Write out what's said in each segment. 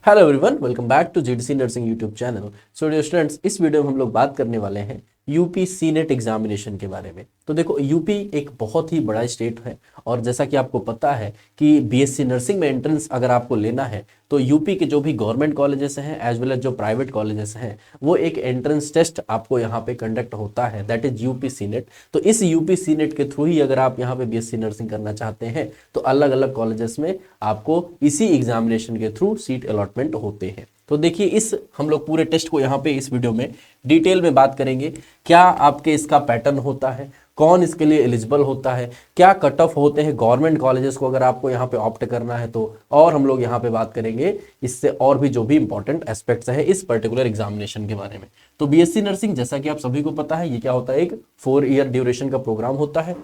Hello everyone, welcome back to GDC nursing YouTube channel. So dear students, इस video में हम लोग बात करने वाले हैं यूपी सीनेट एग्जामिनेशन के बारे में। तो देखो, यूपी एक बहुत ही बड़ा स्टेट है और जैसा कि आपको पता है कि बीएससी नर्सिंग में एंट्रेंस अगर आपको लेना है तो यूपी के जो भी गवर्नमेंट कॉलेजेस हैं एज वेल एज जो प्राइवेट कॉलेजेस हैं, वो एक एंट्रेंस टेस्ट आपको यहाँ पे कंडक्ट होता है, दैट इज यूपी सीनेट। तो इस यूपी सीनेट के थ्रू ही अगर आप यहाँ पे बीएससी नर्सिंग करना चाहते हैं तो अलग अलग कॉलेजेस में आपको इसी एग्जामिनेशन के थ्रू सीट अलॉटमेंट होते हैं। तो देखिए, इस हम लोग पूरे टेस्ट को यहाँ पे इस वीडियो में डिटेल में बात करेंगे। क्या आपके इसका पैटर्न होता है, कौन इसके लिए एलिजिबल होता है, क्या कट ऑफ होते हैं गवर्नमेंट कॉलेजेस को अगर आपको यहाँ पे ऑप्ट करना है तो, और हम लोग यहाँ पे बात करेंगे इससे और भी जो भी इंपॉर्टेंट एस्पेक्ट्स हैं इस पर्टिकुलर एग्जामिनेशन के बारे में। तो बीएससी नर्सिंग, जैसा कि आप सभी को पता है, ये क्या होता है, एक 4 ईयर ड्यूरेशन का प्रोग्राम होता है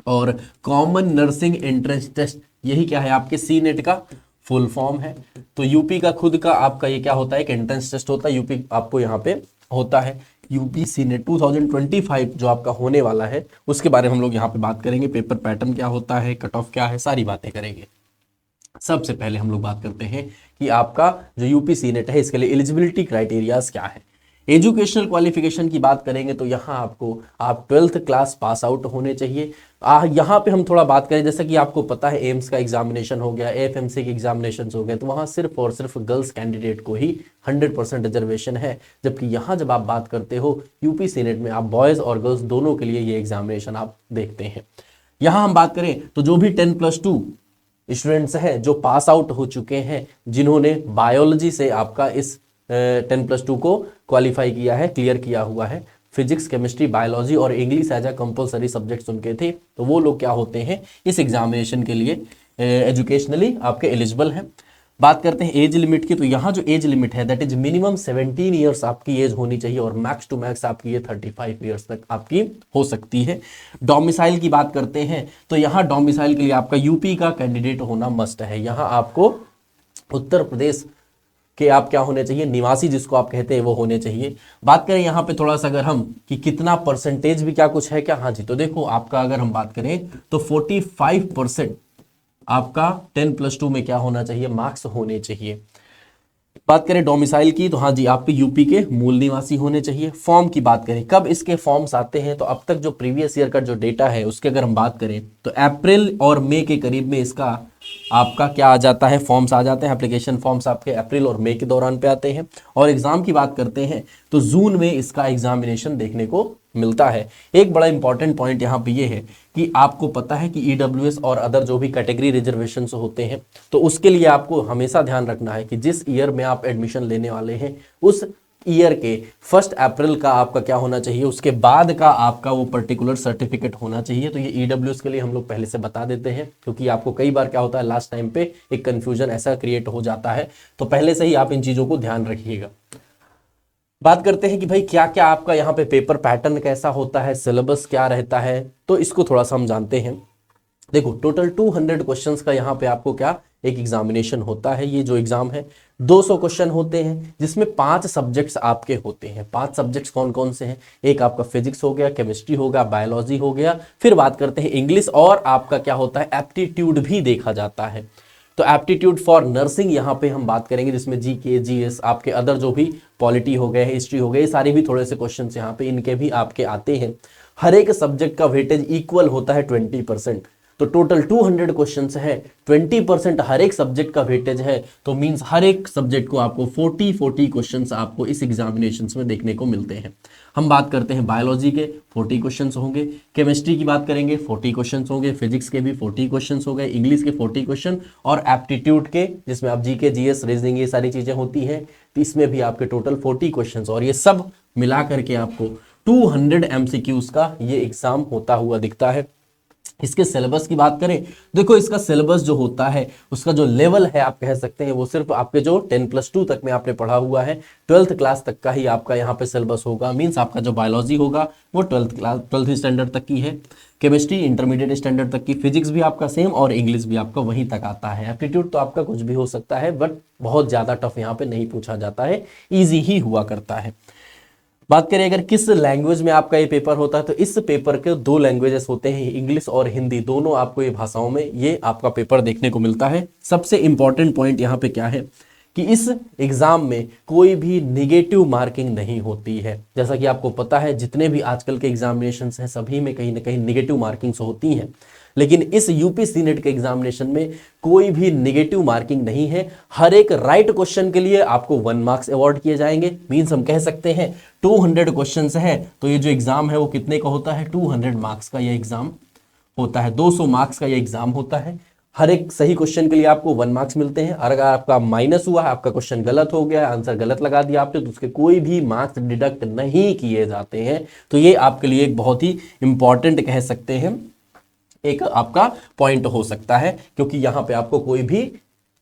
और कॉमन नर्सिंग एंट्रेंस टेस्ट, यही क्या है, आपके सी नेट का फुल फॉर्म है। तो यूपी का खुद का आपका ये क्या होता है, एक एंट्रेंस टेस्ट होता है, यूपी आपको यहाँ पे होता है। यूपी सी नेट 2025 जो आपका होने वाला है उसके बारे में हम लोग यहाँ पे बात करेंगे। पेपर पैटर्न क्या होता है, कट ऑफ क्या है, सारी बातें करेंगे। सबसे पहले हम लोग बात करते हैं कि आपका जो यूपी सी नेट है इसके लिए एलिजिबिलिटी क्राइटेरियाज क्या है। एजुकेशनल क्वालिफिकेशन की बात करेंगे तो यहाँ आपको आप 12th क्लास पास आउट होने चाहिए। यहाँ पे हम थोड़ा बात करें, जैसा कि आपको पता है एम्स का एग्जामिनेशन हो गया, एएफएमसी के एग्जामिनेशन हो गए, तो वहाँ सिर्फ और सिर्फ गर्ल्स कैंडिडेट को ही 100% रिजर्वेशन है। जबकि यहाँ जब आप बात करते हो यूपी सीनेट में, आप बॉयज़ और गर्ल्स दोनों के लिए ये एग्जामिनेशन आप देखते हैं। यहाँ हम बात करें तो जो भी 10+2 स्टूडेंट्स हैं जो पास आउट हो चुके हैं, जिन्होंने बायोलॉजी से आपका इस 10+2 को क्वालिफाई किया है, क्लियर किया हुआ है, फिजिक्स, केमिस्ट्री, बायोलॉजी और English as a compulsory subjects उनके थे, तो वो लोग क्या होते हैं इस एग्जामिनेशन के लिए एजुकेशनली आपके एलिजिबल हैं। बात करते हैं एज लिमिट की, तो यहाँ जो एज लिमिट है दैट इज मिनिमम 17 ईयर्स आपकी एज होनी चाहिए और मैक्स टू मैक्स आपकी ये 35 ईयर्स तक आपकी हो सकती है। डोमिसाइल की बात करते हैं तो यहाँ डोमिसाइल के लिए आपका यूपी का कैंडिडेट होना मस्ट है। यहाँ आपको उत्तर प्रदेश कि आप क्या होने चाहिए, निवासी जिसको आप कहते हैं वो होने चाहिए। बात करें यहाँ पे थोड़ा सा अगर हम कि कितना परसेंटेज भी क्या कुछ है क्या, हाँ जी, तो देखो आपका अगर हम बात करें तो 45% आपका 10+2 में क्या होना चाहिए, मार्क्स होने चाहिए। बात करें डोमिसाइल की तो हाँ जी, आप यूपी के मूल निवासी होने चाहिए। फॉर्म की बात करें, कब इसके फॉर्म्स आते हैं, तो अब तक जो प्रीवियस ईयर का जो डेटा है उसके अगर हम बात करें तो अप्रैल और मई के करीब में इसका आपका क्या आ जाता है, फॉर्म्स आ जाते हैं। एप्लीकेशन फॉर्म्स आपके अप्रैल और मई के दौरान पे आते हैं। और एग्जाम की बात करते हैं तो जून में इसका एग्जामिनेशन देखने को मिलता है। एक बड़ा इंपॉर्टेंट पॉइंट यहाँ पे ये है कि आपको पता है कि ईडब्ल्यूएस और अदर जो भी कैटेगरी रिजर्वेशन होते हैं तो उसके लिए आपको हमेशा ध्यान रखना है कि जिस ईयर में आप एडमिशन लेने वाले हैं उस ईयर के 1 अप्रैल का आपका क्या होना चाहिए, उसके बाद का आपका वो पर्टिकुलर सर्टिफिकेट होना चाहिए। तो ये ईडब्ल्यूएस के लिए हम लोग पहले से बता देते हैं, क्योंकि आपको कई बार क्या होता है लास्ट टाइम पे एक कंफ्यूजन ऐसा क्रिएट हो जाता है, तो पहले से ही आप इन चीज़ों को ध्यान रखिएगा। बात करते हैं कि भाई क्या क्या आपका यहाँ पे पेपर पैटर्न कैसा होता है, सिलेबस क्या रहता है, तो इसको थोड़ा सा हम जानते हैं। देखो, टोटल 200 क्वेश्चंस का यहाँ पे आपको क्या एक एग्जामिनेशन होता है। ये जो एग्जाम है 200 क्वेश्चन होते हैं, जिसमें 5 सब्जेक्ट्स आपके होते हैं। 5 सब्जेक्ट्स कौन कौन से हैं, एक आपका फिजिक्स हो गया, केमिस्ट्री हो गया, बायोलॉजी हो गया, फिर बात करते हैं इंग्लिश, और आपका क्या होता है एप्टीट्यूड भी देखा जाता है। तो एप्टीट्यूड फॉर नर्सिंग यहाँ पे हम बात करेंगे, जिसमें जीके, जीएस, आपके अदर जो भी पॉलिटी हो गए, हिस्ट्री हो गए, ये सारे भी थोड़े से क्वेश्चन यहाँ पे इनके भी आपके आते हैं। हर एक सब्जेक्ट का वेटेज इक्वल होता है 20%। तो टोटल 200 क्वेश्चंस है, 20% हर एक सब्जेक्ट का वेटेज है, तो मींस हर एक सब्जेक्ट को आपको 40 क्वेश्चंस आपको इस एग्जामिनेशंस में देखने को मिलते हैं। हम बात करते हैं बायोलॉजी के 40 क्वेश्चंस होंगे, केमिस्ट्री की बात करेंगे 40 क्वेश्चंस होंगे, फिजिक्स के भी 40 क्वेश्चंस हो गए, इंग्लिश के 40 क्वेश्चन, और एप्टीट्यूड के जिसमें आप जीके, जीएस, रीजनिंग ये सारी चीजें होती हैं, तो इसमें भी आपके टोटल 40 क्वेश्चन, और ये सब मिला करके आपको 200 MCQs का ये एग्जाम होता हुआ दिखता है। इसके सिलेबस की बात करें, देखो इसका सिलेबस जो होता है उसका जो लेवल है आप कह सकते हैं वो सिर्फ आपके जो 10+2 तक में आपने पढ़ा हुआ है, 12th क्लास तक का ही आपका यहाँ पे सिलेबस होगा। मींस आपका जो बायोलॉजी होगा वो 12th स्टैंडर्ड तक की है, केमिस्ट्री इंटरमीडिएट स्टैंडर्ड तक की, फिजिक्स भी आपका सेम और इंग्लिश भी आपका वहीं तक आता है। एप्टीट्यूड तो आपका कुछ भी हो सकता है, बट बहुत ज़्यादा टफ यहाँ पे नहीं पूछा जाता है, ईजी ही हुआ करता है। बात करें अगर किस लैंग्वेज में आपका ये पेपर होता है, तो इस पेपर के 2 लैंग्वेजेस होते हैं, इंग्लिश और हिंदी, दोनों आपको ये भाषाओं में ये आपका पेपर देखने को मिलता है। सबसे इंपॉर्टेंट पॉइंट यहाँ पे क्या है कि इस एग्जाम में कोई भी निगेटिव मार्किंग नहीं होती है। जैसा कि आपको पता है जितने भी आजकल के एग्जामिनेशंस हैं सभी में कहीं ना कहीं निगेटिव मार्किंग्स होती हैं, लेकिन इस यूपी सीनेट के एग्जामिनेशन में कोई भी निगेटिव मार्किंग नहीं है। हर एक राइट क्वेश्चन के लिए आपको 1 मार्क्स अवॉर्ड किए जाएंगे। मींस हम कह सकते हैं 200 क्वेश्चंस है तो ये जो एग्जाम है वो कितने का होता है, 200 मार्क्स का ये एग्जाम होता है, 200 मार्क्स का ये एग्जाम होता है। हर एक सही क्वेश्चन के लिए आपको 1 मार्क्स मिलते हैं, और अगर आपका माइनस हुआ, आपका क्वेश्चन गलत हो गया, आंसर गलत लगा दिया आपने, तो उसके कोई भी मार्क्स डिडक्ट नहीं किए जाते हैं। तो ये आपके लिए एक बहुत ही इंपॉर्टेंट कह सकते हैं एक आपका पॉइंट हो सकता है, क्योंकि यहां पे आपको कोई भी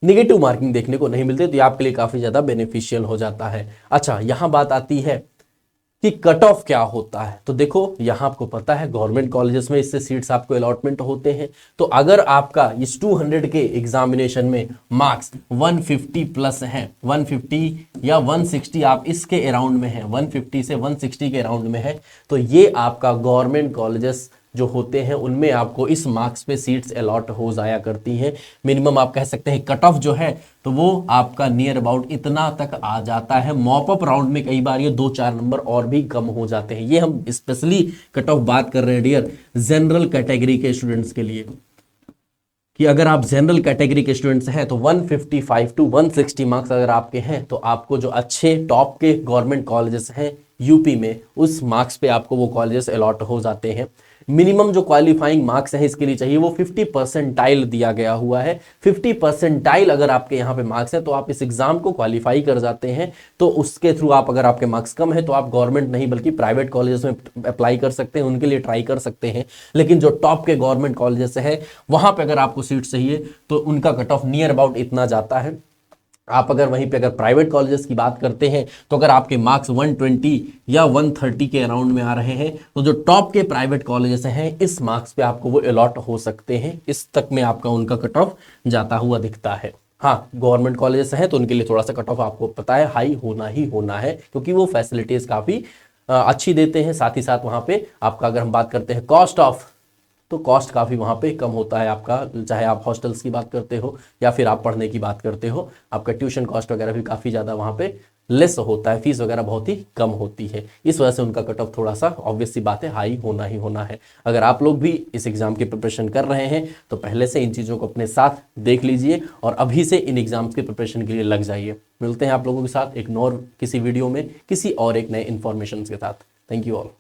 निगेटिव मार्किंग देखने को नहीं मिलती, तो ये आपके लिए काफी ज्यादा बेनिफिशियल हो जाता है। अच्छा, यहां बात आती है कि कट ऑफ क्या होता है। तो देखो यहां आपको पता है गवर्नमेंट कॉलेजेस में इससे सीट्स आपको अलॉटमेंट होते हैं। तो अगर आपका इस 200 के एग्जामिनेशन में मार्क्स 150 प्लस है, 150 या 160 आप इसके अराउंड में है, 150 से 160 के अराउंड में है, तो ये आपका गवर्नमेंट कॉलेजेस जो होते हैं उनमें आपको इस मार्क्स पे सीट्स अलॉट हो जाया करती हैं। मिनिमम आप कह सकते हैं कट ऑफ जो है तो वो आपका नियर अबाउट इतना तक आ जाता है। मॉप अप राउंड में कई बार ये 2-4 नंबर और भी कम हो जाते हैं। ये हम स्पेशली कट ऑफ बात कर रहे हैं डियर जनरल कैटेगरी के स्टूडेंट्स के लिए, कि अगर आप जनरल कैटेगरी के स्टूडेंट्स हैं तो 155 टू 160 मार्क्स अगर आपके हैं तो आपको जो अच्छे टॉप के गवर्नमेंट कॉलेजेस हैं यूपी में उस मार्क्स पे आपको वो कॉलेजेस अलॉट हो जाते हैं। मिनिमम जो क्वालिफाइंग मार्क्स है इसके लिए चाहिए वो 50 परसेंटाइल दिया गया हुआ है। 50 परसेंटाइल अगर आपके यहाँ पे मार्क्स है तो आप इस एग्जाम को क्वालिफाई कर जाते हैं। तो उसके थ्रू आप, अगर आपके मार्क्स कम है तो आप गवर्नमेंट नहीं बल्कि प्राइवेट कॉलेजेस में अप्लाई कर सकते हैं, उनके लिए ट्राई कर सकते हैं। लेकिन जो टॉप के गवर्नमेंट कॉलेजेस है वहां पर अगर आपको सीट चाहिए तो उनका कट ऑफ नियर अबाउट इतना जाता है। आप अगर वहीं पे अगर प्राइवेट कॉलेजेस की बात करते हैं तो अगर आपके मार्क्स 120 या 130 के अराउंड में आ रहे हैं तो जो टॉप के प्राइवेट कॉलेजेस हैं इस मार्क्स पे आपको वो अलॉट हो सकते हैं। इस तक में आपका उनका कट ऑफ जाता हुआ दिखता है। हाँ, गवर्नमेंट कॉलेजेस हैं तो उनके लिए थोड़ा सा कट ऑफ आपको पता है हाई होना ही होना है, क्योंकि वो फैसिलिटीज काफ़ी अच्छी देते हैं। साथ ही साथ वहाँ पे आपका अगर हम बात करते हैं कॉस्ट ऑफ, तो कॉस्ट काफ़ी वहाँ पे कम होता है आपका, चाहे आप हॉस्टल्स की बात करते हो या फिर आप पढ़ने की बात करते हो, आपका ट्यूशन कॉस्ट वगैरह भी काफ़ी ज़्यादा वहाँ पे लेस होता है, फीस वगैरह बहुत ही कम होती है। इस वजह से उनका कट ऑफ थोड़ा सा ऑब्वियस सी बात है हाई होना ही होना है। अगर आप लोग भी इस एग्ज़ाम की प्रिपरेशन कर रहे हैं तो पहले से इन चीज़ों को अपने साथ देख लीजिए और अभी से इन एग्ज़ाम्स की प्रिपरेशन के लिए लग जाइए। मिलते हैं आप लोगों के साथ एक और किसी वीडियो में किसी और एक नए इन्फॉर्मेशन के साथ। Thank you all.